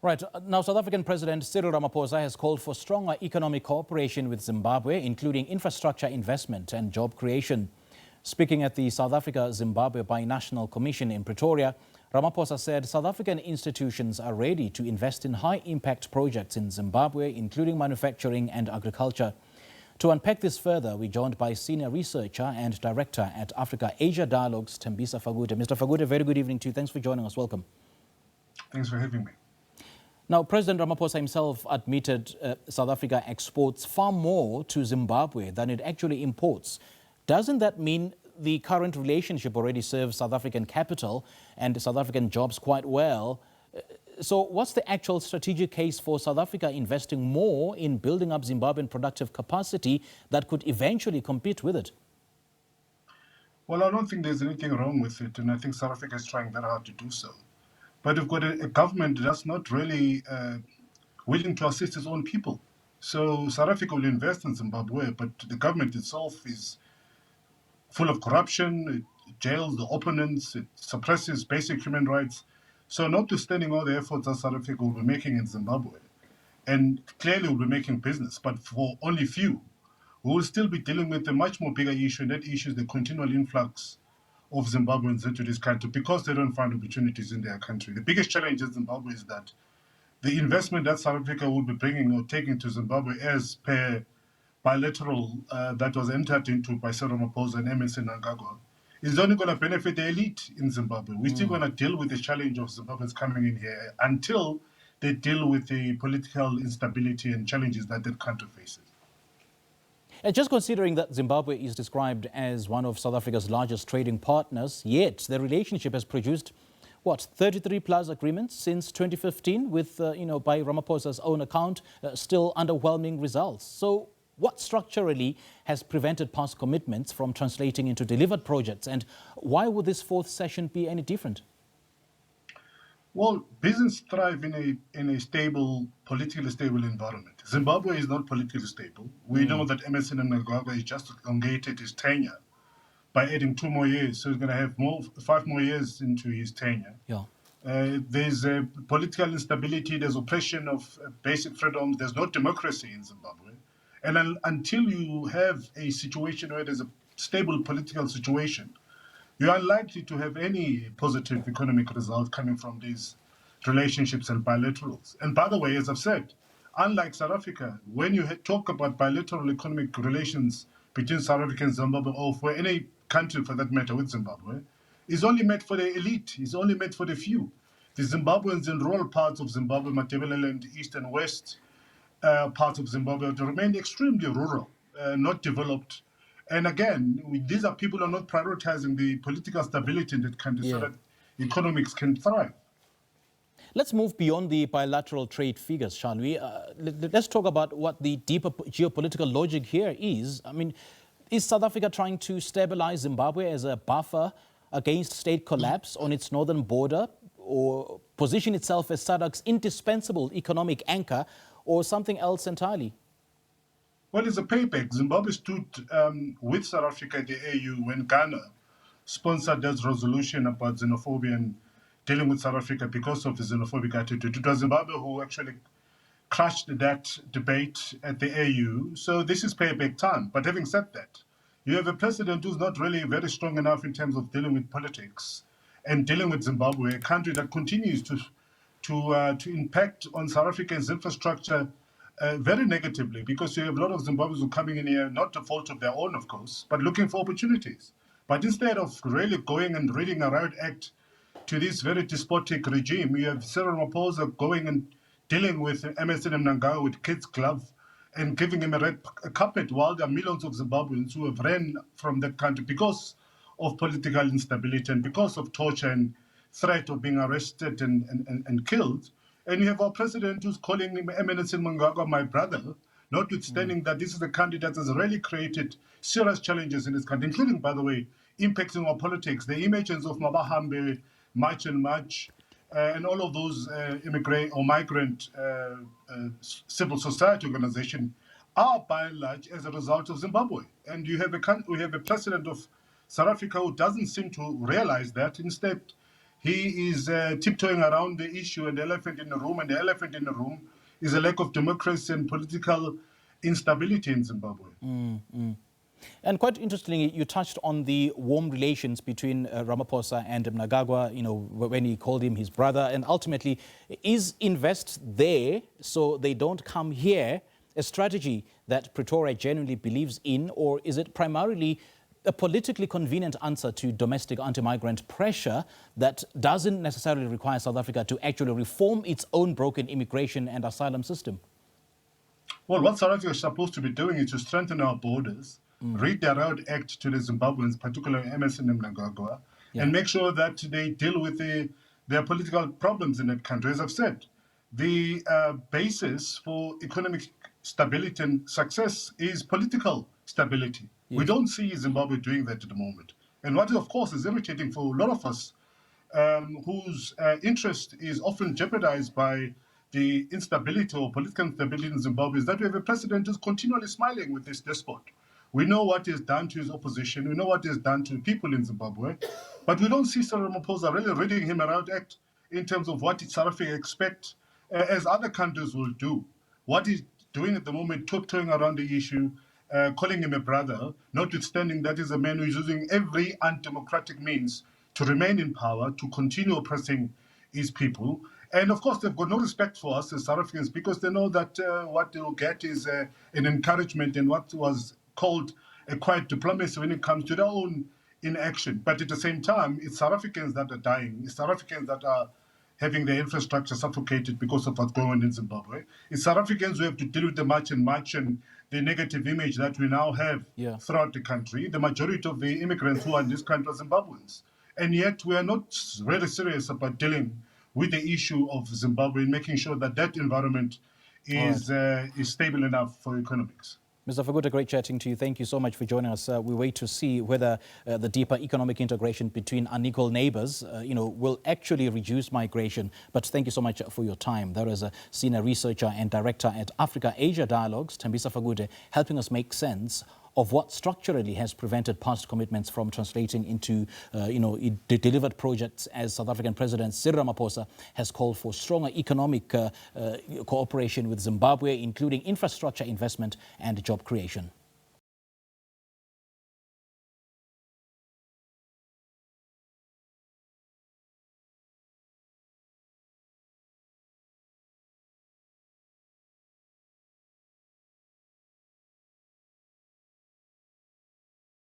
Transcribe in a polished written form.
Right. Now, South African President Cyril Ramaphosa has called for stronger economic cooperation with Zimbabwe, including infrastructure investment and job creation. Speaking at the South Africa-Zimbabwe Bi-National Commission in Pretoria, Ramaphosa said South African institutions are ready to invest in high-impact projects in Zimbabwe, including manufacturing and agriculture. To unpack this further, we're joined by senior researcher and director at Africa-Asia Dialogues, Thembisa Fakude. Mr. Fakude, very good evening to you. Thanks for joining us. Welcome. Thanks for having me. Now, President Ramaphosa himself admitted South Africa exports far more to Zimbabwe than it actually imports. Doesn't that mean the current relationship already serves South African capital and South African jobs quite well? So what's the actual strategic case for South Africa investing more in building up Zimbabwean productive capacity that could eventually compete with it? Well, I don't think there's anything wrong with it, and I think South Africa is trying very hard to do so. But we've got a government that's not really willing to assist its own people. So South Africa will invest in Zimbabwe, but the government itself is full of corruption. It jails the opponents, it suppresses basic human rights. So notwithstanding all the efforts that South Africa will be making in Zimbabwe, and clearly will be making business, but for only few, we will still be dealing with a much more bigger issue, and that issue is the continual influx of Zimbabweans into this country because they don't find opportunities in their country. The biggest challenge in Zimbabwe is that the investment that South Africa will be bringing or taking to Zimbabwe as per bilateral that was entered into by Cyril Ramaphosa and Emmerson Mnangagwa is only going to benefit the elite in Zimbabwe. We're still going to deal with the challenge of Zimbabweans coming in here until they deal with the political instability and challenges that that country faces. And just considering that Zimbabwe is described as one of South Africa's largest trading partners, yet the relationship has produced, 33 plus agreements since 2015 with, by Ramaphosa's own account, still underwhelming results. So what structurally has prevented past commitments from translating into delivered projects? And why would this fourth session be any different? Well, business thrive in a stable, politically stable environment. Zimbabwe is not politically stable. We know that Emmerson Mnangagwa has just elongated his tenure by adding 2 more years, so he's going to have 5 more years into his tenure. Yeah. There's political instability, there's oppression of basic freedoms, there's no democracy in Zimbabwe. And until you have a situation where there's a stable political situation, you are unlikely to have any positive economic result coming from these relationships and bilaterals. And by the way, as I've said, unlike South Africa, when you talk about bilateral economic relations between South Africa and Zimbabwe, or for any country for that matter with Zimbabwe, is only meant for the elite, is only meant for the few. The Zimbabweans in rural parts of Zimbabwe, Matabeleland, east and west parts of Zimbabwe, remain extremely rural, not developed. And again, these are people who are not prioritizing the political stability in that country so that economics can thrive. Let's move beyond the bilateral trade figures, shall we? Let's talk about what the deeper geopolitical logic here is. I mean, is South Africa trying to stabilize Zimbabwe as a buffer against state collapse on its northern border, or position itself as SADC's indispensable economic anchor, or something else entirely? Well, it's a payback. Zimbabwe stood with South Africa at the AU when Ghana sponsored that resolution about xenophobia and dealing with South Africa because of the xenophobic attitude. It was Zimbabwe who actually crushed that debate at the AU. So this is payback time. But having said that, you have a president who's not really very strong enough in terms of dealing with politics and dealing with Zimbabwe, a country that continues to impact on South Africa's infrastructure very negatively, because you have a lot of Zimbabweans who are coming in here, not the fault of their own, of course, but looking for opportunities. But instead of really going and reading a riot act to this very despotic regime, you have Cyril Ramaphosa going and dealing with Emmerson Mnangagwa with kid's glove and giving him a red carpet, while there are millions of Zimbabweans who have ran from that country because of political instability and because of torture and threat of being arrested and killed. And you have our president who's calling him Emmerson Mnangagwa my brother, notwithstanding that this is a country that has really created serious challenges in this country, including, by the way, impacting our politics. The emergence of Mabahambe, March and March, and all of those immigrant or migrant civil society organizations are by and large as a result of Zimbabwe. And we have a president of South Africa who doesn't seem to realize that. Instead, He is tiptoeing around the issue and the elephant in the room, and the elephant in the room is a lack of democracy and political instability in Zimbabwe. And quite interestingly, you touched on the warm relations between Ramaphosa and Mnangagwa, when he called him his brother. And ultimately, is invest there so they don't come here a strategy that Pretoria genuinely believes in, or is it primarily a politically convenient answer to domestic anti-migrant pressure that doesn't necessarily require South Africa to actually reform its own broken immigration and asylum system? Well, what South Africa is supposed to be doing is to strengthen our borders, read the Road Act to the Zimbabweans, particularly Emmerson and Mnangagwa, and make sure that they deal with their political problems in that country. As I've said, the basis for economic stability and success is political stability. We don't see Zimbabwe doing that at the moment. And what, of course, is irritating for a lot of us whose interest is often jeopardized by the instability or political instability in Zimbabwe is that we have a president who's continually smiling with this despot. We know what is done to his opposition. We know what is done to people in Zimbabwe. But we don't see Cyril Ramaphosa really reading him a Road Act in terms of what South Africa expect, as other countries will do. What he's doing at the moment, tiptoeing around the issue, calling him a brother, notwithstanding that is a man who is using every undemocratic means to remain in power, to continue oppressing his people. And of course, they've got no respect for us as South Africans because they know that what they'll get is an encouragement in what was called a quiet diplomacy when it comes to their own inaction. But at the same time, it's South Africans that are dying. It's South Africans that are having their infrastructure suffocated because of what's going on in Zimbabwe. It's South Africans who have to deal with the march and the negative image that we now have throughout the country. The majority of the immigrants who are in this country are Zimbabweans. And yet we are not really serious about dealing with the issue of Zimbabwe and making sure that that environment is stable enough for economics. Mr. Fakude, great chatting to you. Thank you so much for joining us. We wait to see whether the deeper economic integration between unequal neighbors, will actually reduce migration. But thank you so much for your time. There is a senior researcher and director at Africa-Asia Dialogues, Thembisa Fakude, helping us make sense of what structurally has prevented past commitments from translating into, delivered projects, as South African President Cyril Ramaphosa has called for stronger economic cooperation with Zimbabwe, including infrastructure investment and job creation.